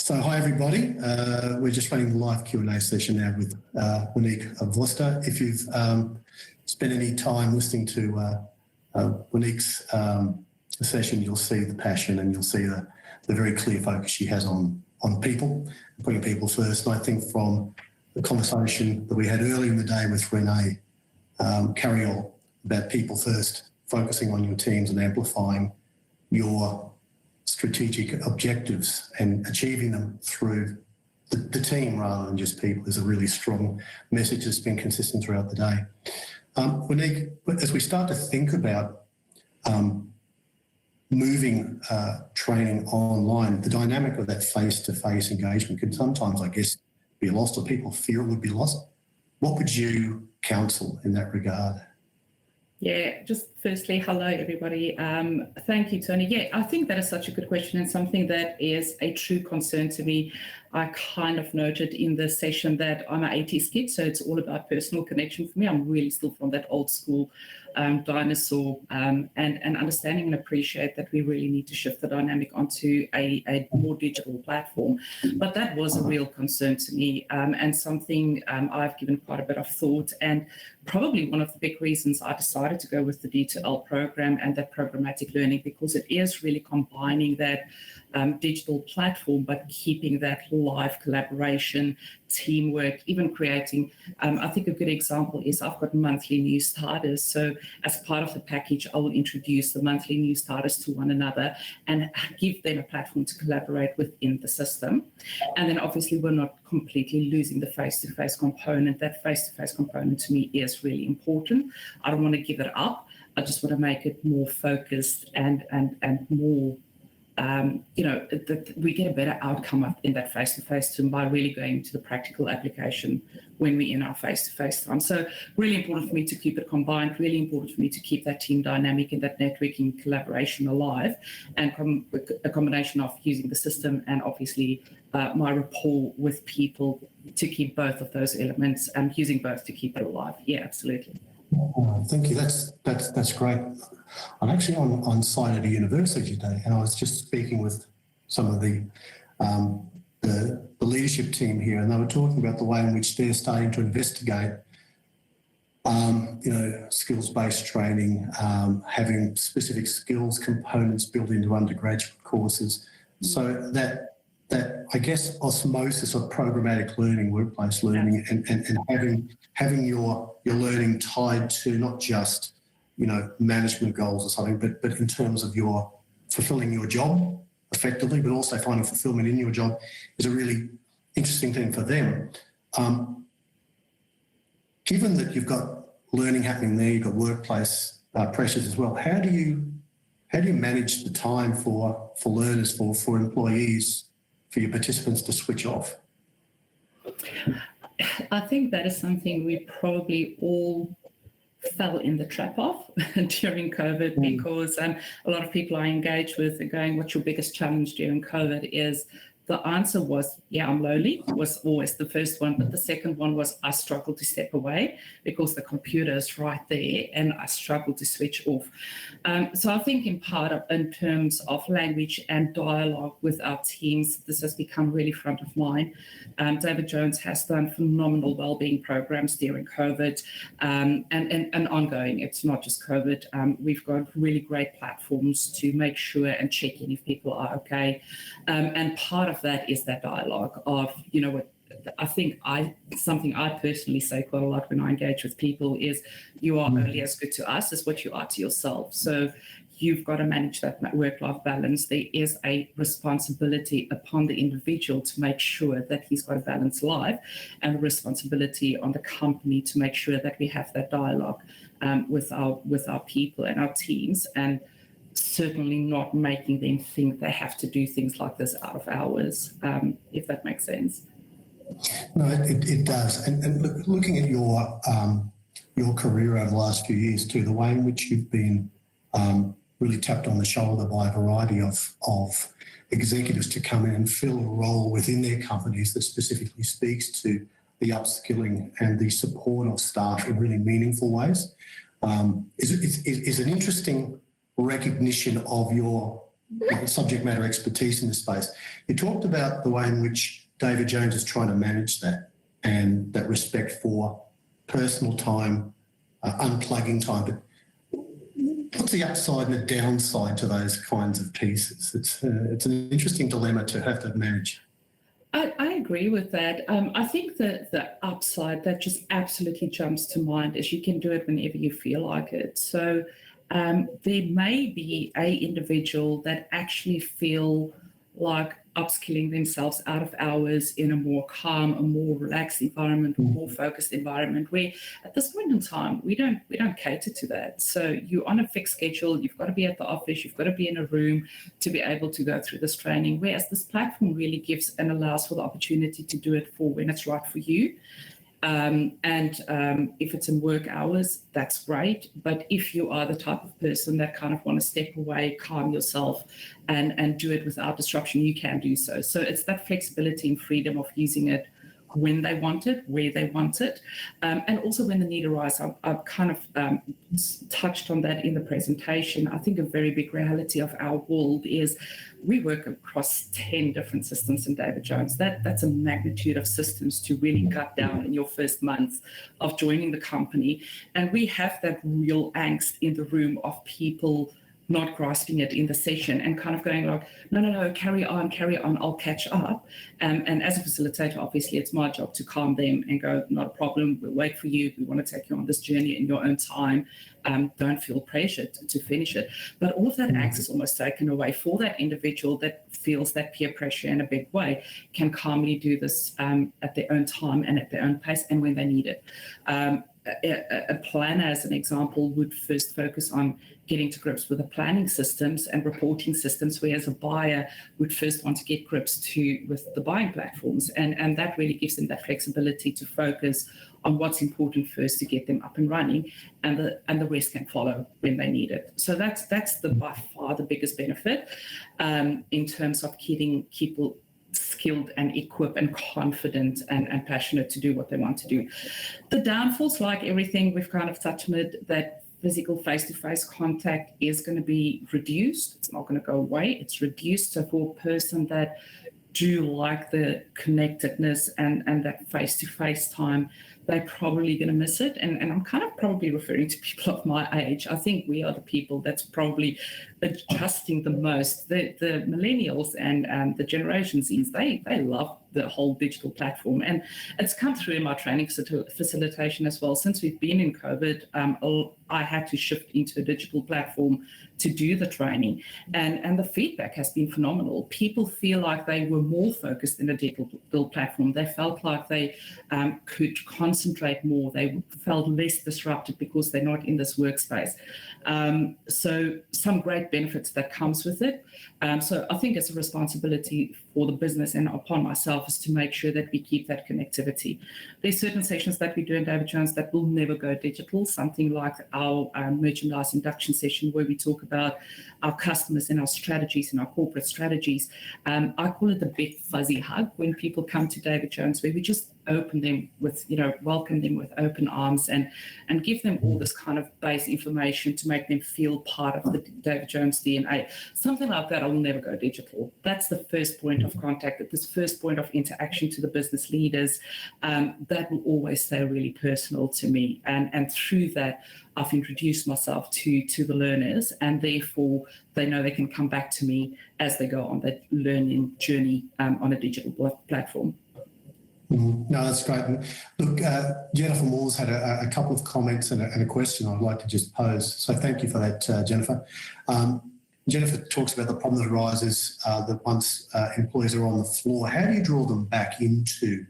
So hi everybody, we're just running the live Q&A session now with Monique Voster. If you've spent any time listening to Monique's session, you'll see the passion and you'll see the very clear focus she has on people, putting people first. And I think from the conversation that we had earlier in the day with Renee Carriol about people first, focusing on your teams and amplifying your strategic objectives and achieving them through the team rather than just people is a really strong message that's been consistent throughout the day. Monique, as we start to think about moving training online, the dynamic of that face-to-face engagement can sometimes, I guess, be lost, or people fear it would be lost. What would you counsel in that regard? Yeah, just firstly, hello, everybody. Thank you, Tony. Yeah, I think that is such a good question and something that is a true concern to me. I kind of noted in the session that I'm an 80s kid, so it's all about personal connection for me. I'm really still from that old school dinosaur and understanding and appreciate that we really need to shift the dynamic onto a more digital platform. But that was a real concern to me and something I've given quite a bit of thought, and probably one of the big reasons I decided to go with the D2L program and that programmatic learning, because it is really combining that digital platform, but keeping that live collaboration, teamwork, even creating, I think a good example is I've got monthly new starters. So as part of the package, I will introduce the monthly new starters to one another and give them a platform to collaborate within the system. And then obviously we're not completely losing the face-to-face component. That face-to-face component to me is really important. I don't want to give it up. I just want to make it more focused and more that we get a better outcome in that face-to-face time by really going to the practical application when we're in our face-to-face time. So really important for me to keep it combined, really important for me to keep that team dynamic and that networking collaboration alive, and a combination of using the system and obviously my rapport with people to keep both of those elements and using both to keep it alive. Yeah, absolutely. Thank you. That's great. I'm actually on site at a university today, and I was just speaking with some of the leadership team here, and they were talking about the way in which they're starting to investigate, skills-based training, having specific skills components built into undergraduate courses, so that I guess osmosis of programmatic learning, workplace learning, and having your learning tied to not just management goals or something, but in terms of your fulfilling your job effectively, but also finding fulfillment in your job is a really interesting thing for them. Given that you've got learning happening there, you've got workplace pressures as well, how do you manage the time for learners, for employees, for your participants to switch off? I think that is something we probably all fell in the trap of during COVID, because a lot of people I engage with are going, what's your biggest challenge during COVID? Is the answer was, yeah, I'm lonely, was always the first one. But the second one was, I struggle to step away because the computer is right there and I struggle to switch off. So I think in terms of language and dialogue with our teams, this has become really front of mind. David Jones has done phenomenal wellbeing programs during COVID and ongoing. It's not just COVID. We've got really great platforms to make sure and check in if people are okay. And part of that is that dialogue of, I think something I personally say quite a lot when I engage with people is, you are only as good to us as what you are to yourself. So you've got to manage that work-life balance. There is a responsibility upon the individual to make sure that he's got a balanced life, and a responsibility on the company to make sure that we have that dialogue with our people and our teams, and certainly not making them think they have to do things like this out of hours, if that makes sense. No, it does. And looking at your career over the last few years too, the way in which you've been really tapped on the shoulder by a variety of executives to come in and fill a role within their companies that specifically speaks to the upskilling and the support of staff in really meaningful ways, is an interesting recognition of your subject matter expertise in this space. You talked about the way in which David Jones is trying to manage that and that respect for personal time, unplugging time. But what's the upside and the downside to those kinds of pieces? It's an interesting dilemma to have to manage. I agree with that. I think that the upside that just absolutely jumps to mind is you can do it whenever you feel like it. So there may be a individual that actually feel like upskilling themselves out of hours in a more calm, a more relaxed environment, a more focused environment, where at this point in time we don't cater to that. So you're on a fixed schedule, you've got to be at the office, you've got to be in a room to be able to go through this training, whereas this platform really gives and allows for the opportunity to do it for when it's right for you. If it's in work hours, that's great. But if you are the type of person that kind of want to step away, calm yourself, and do it without disruption, you can do so. So it's that flexibility and freedom of using it when they want it, where they want it, and also when the need arises. I've kind of touched on that in the presentation. I think a very big reality of our world is we work across 10 different systems in David Jones. That's a magnitude of systems to really cut down in your first month of joining the company. And we have that real angst in the room of people not grasping it in the session and kind of going like, no, carry on, I'll catch up. And as a facilitator, obviously, it's my job to calm them and go, not a problem, we'll wait for you. We want to take you on this journey in your own time. Don't feel pressured to finish it. But all of that angst is almost taken away for that individual that feels that peer pressure in a big way, can calmly do this at their own time and at their own pace and when they need it. A planner, as an example, would first focus on getting to grips with the planning systems and reporting systems, whereas a buyer would first want to get grips with the buying platforms. And that really gives them that flexibility to focus on what's important first to get them up and running, and the rest can follow when they need it. So that's by far the biggest benefit in terms of keeping people skilled and equipped and confident and passionate to do what they want to do. The downfalls, like everything we've kind of touched on it, that physical face-to-face contact is going to be reduced. It's not going to go away. It's reduced. So for a person that do like the connectedness and that face-to-face time, they're probably going to miss it. And I'm kind of probably referring to people of my age. I think we are the people that's probably adjusting the most. The millennials and the Generation Zs, they love the whole digital platform. And it's come through in my training facilitation as well. Since we've been in COVID, I had to shift into a digital platform to do the training. And the feedback has been phenomenal. People feel like they were more focused in a digital platform. They felt like they could concentrate more. They felt less disrupted because they're not in this workspace. So some great benefits that comes with it. So I think it's a responsibility for the business and upon myself is to make sure that we keep that connectivity. There's certain sessions that we do in David Jones that will never go digital, something like our merchandise induction session where we talk about our customers and our strategies and our corporate strategies. I call it the big fuzzy hug when people come to David Jones, where we just open them with, welcome them with open arms and give them all this kind of base information to make them feel part of the David Jones DNA. Something like that will never go digital. That's the first point of contact, this first point of interaction to the business leaders. That will always stay really personal to me. And through that, I've introduced myself to the learners, and therefore they know they can come back to me as they go on that learning journey on a digital platform. No, that's great. And look, Jennifer Moore's had a couple of comments and a question I'd like to just pose. So thank you for that, Jennifer. Jennifer talks about the problem that arises that once employees are on the floor, how do you draw them back into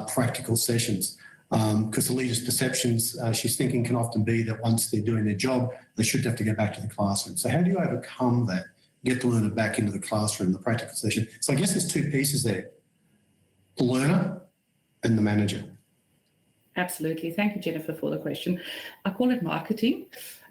practical sessions? Because the leader's perceptions, she's thinking, can often be that once they're doing their job, they should have to go back to the classroom. So how do you overcome that, get the learner back into the classroom, the practical session? So I guess there's two pieces there, the learner and the manager. Absolutely. Thank you, Jennifer, for the question. I call it marketing.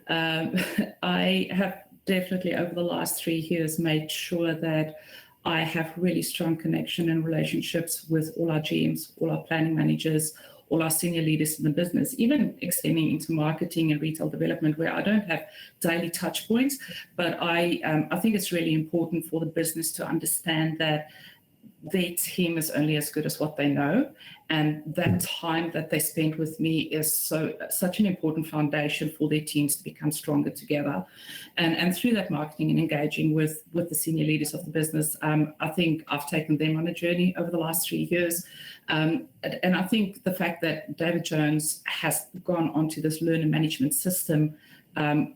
I have definitely over the last 3 years made sure that I have really strong connection and relationships with all our GMs, all our planning managers, all our senior leaders in the business, even extending into marketing and retail development, where I don't have daily touch points, but I think it's really important for the business to understand that their team is only as good as what they know, and that time that they spend with me is such an important foundation for their teams to become stronger together. And through that marketing and engaging with the senior leaders of the business, I think I've taken them on a journey over the last 3 years. And I think the fact that David Jones has gone onto this learner management system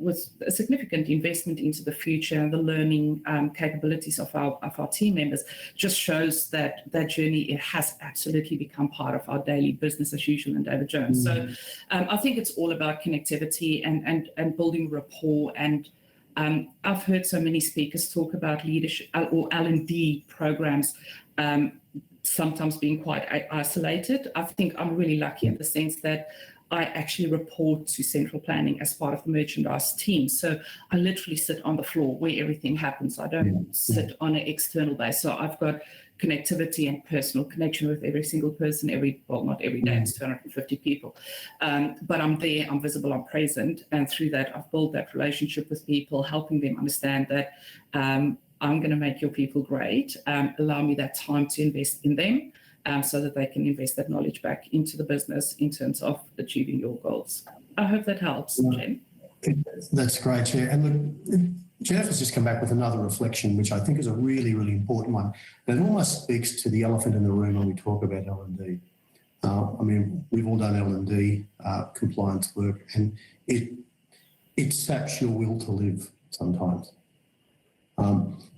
with a significant investment into the future and the learning capabilities of our team members just shows that that journey, it has absolutely become part of our daily business as usual in David Jones. So I think it's all about connectivity and building rapport. And I've heard so many speakers talk about leadership or L&D programs sometimes being quite isolated. I think I'm really lucky in the sense that I actually report to central planning as part of the merchandise team. So I literally sit on the floor where everything happens. I don't sit on an external base. So I've got connectivity and personal connection with every single person, not every day, it's 250 people. But I'm there, I'm visible, I'm present. And through that, I've built that relationship with people, helping them understand that I'm going to make your people great. Allow me that time to invest in them. So that they can invest that knowledge back into the business in terms of achieving your goals. I hope that helps, Jen. That's great, Chair. And look, Jennifer's just come back with another reflection, which I think is a really, really important one. And it almost speaks to the elephant in the room when we talk about L&D. I mean, we've all done L&D compliance work, and it saps your will to live sometimes.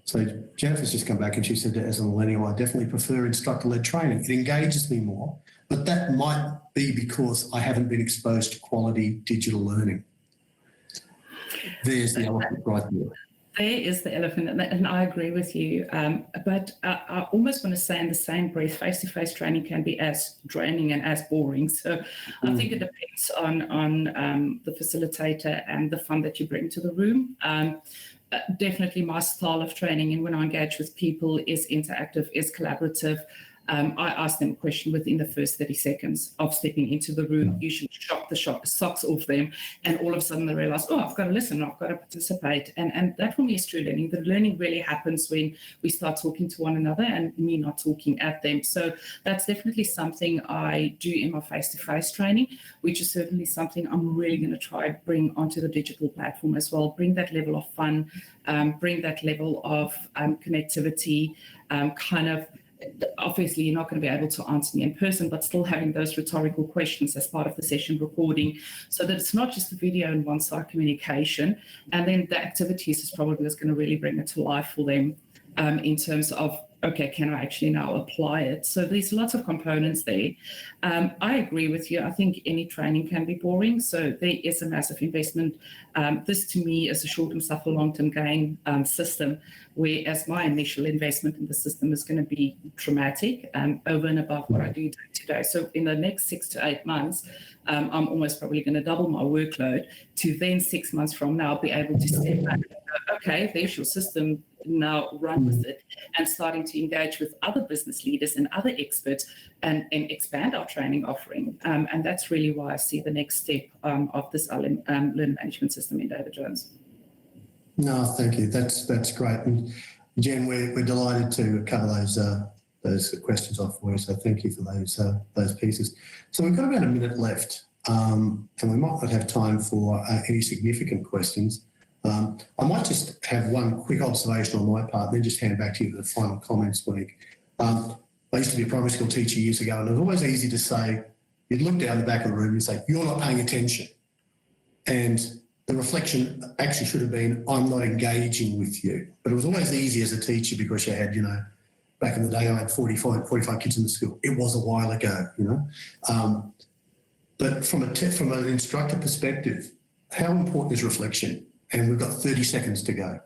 So Jennifer's just come back and she said that as a millennial, I definitely prefer instructor-led training. It engages me more, but that might be because I haven't been exposed to quality digital learning. There's the elephant right there. There is the elephant, and I agree with you. But I almost want to say in the same breath, face-to-face training can be as draining and as boring. So I think it depends on the facilitator and the fun that you bring to the room. Definitely my style of training, and when I engage with people, is interactive, is collaborative. I ask them a question within the first 30 seconds of stepping into the room, usually shock the socks off them, and all of a sudden they realize, oh, I've got to listen, I've got to participate. And that for me is true learning. The learning really happens when we start talking to one another and me not talking at them. So that's definitely something I do in my face-to-face training, which is certainly something I'm really going to try to bring onto the digital platform as well. Bring that level of fun, bring that level of connectivity, obviously you're not going to be able to answer me in person, but still having those rhetorical questions as part of the session recording, so that it's not just the video and one-side communication. And then the activities is probably what's going to really bring it to life for them in terms of, okay, can I actually now apply it? So there's lots of components there. I agree with you. I think any training can be boring. So there is a massive investment. This to me is a short-term suffer, long-term gain system, whereas my initial investment in the system is going to be dramatic over and above what I do today. So in the next 6 to 8 months, I'm almost probably going to double my workload to then 6 months from now be able to step back and go, okay, there's your system, now run with it, and starting to engage with other business leaders and other experts and expand our training offering. And that's really why I see the next step of this learning management system in David Jones. No, thank you. That's great. And Jen, we're delighted to cover those questions off for you. So thank you for those pieces. So we've got about a minute left, and we might not have time for any significant questions. I might just have one quick observation on my part, then just hand it back to you for the final comments, Monique. I used to be a primary school teacher years ago, and it was always easy to say, you'd look down the back of the room and say, you're not paying attention. And the reflection actually should have been, I'm not engaging with you. But it was always easy as a teacher because you had, back in the day, I had 45 kids in the school. It was a while ago, But from an instructor perspective, how important is reflection? And we've got 30 seconds to go.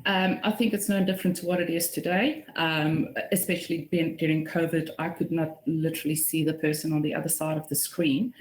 I think it's no different to what it is today, especially during COVID. I could not literally see the person on the other side of the screen.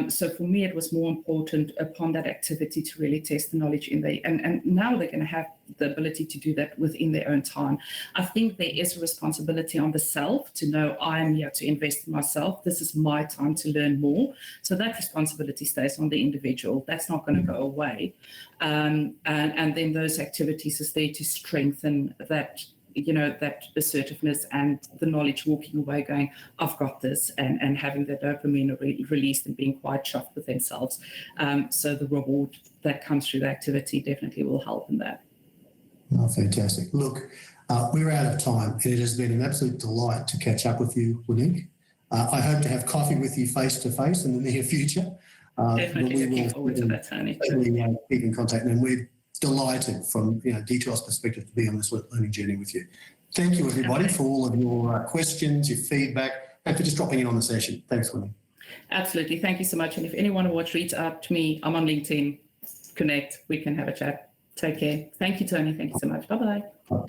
So for me, it was more important upon that activity to really test the knowledge in there. And now they're going to have the ability to do that within their own time. I think there is a responsibility on the self to know I'm here to invest in myself. This is my time to learn more. So that responsibility stays on the individual. That's not going to go away. And then those activities is there to strengthen that, that assertiveness and the knowledge, walking away going, I've got this, and having the dopamine released and being quite chuffed with themselves. So the reward that comes through the activity definitely will help in that. Oh, fantastic. Look, we're out of time, and it has been an absolute delight to catch up with you, Monique. I hope to have coffee with you face-to-face in the near future. Definitely looking forward to that, Tony. Keep in contact, and we're delighted from Detour's perspective to be on this learning journey with you. Thank you, everybody, for all of your questions, your feedback, and for just dropping in on the session. Thanks, Monique. Absolutely. Thank you so much. And if anyone wants to reach out to me, I'm on LinkedIn. Connect. We can have a chat. Take care. Thank you, Tony. Thank you so much. Bye-bye.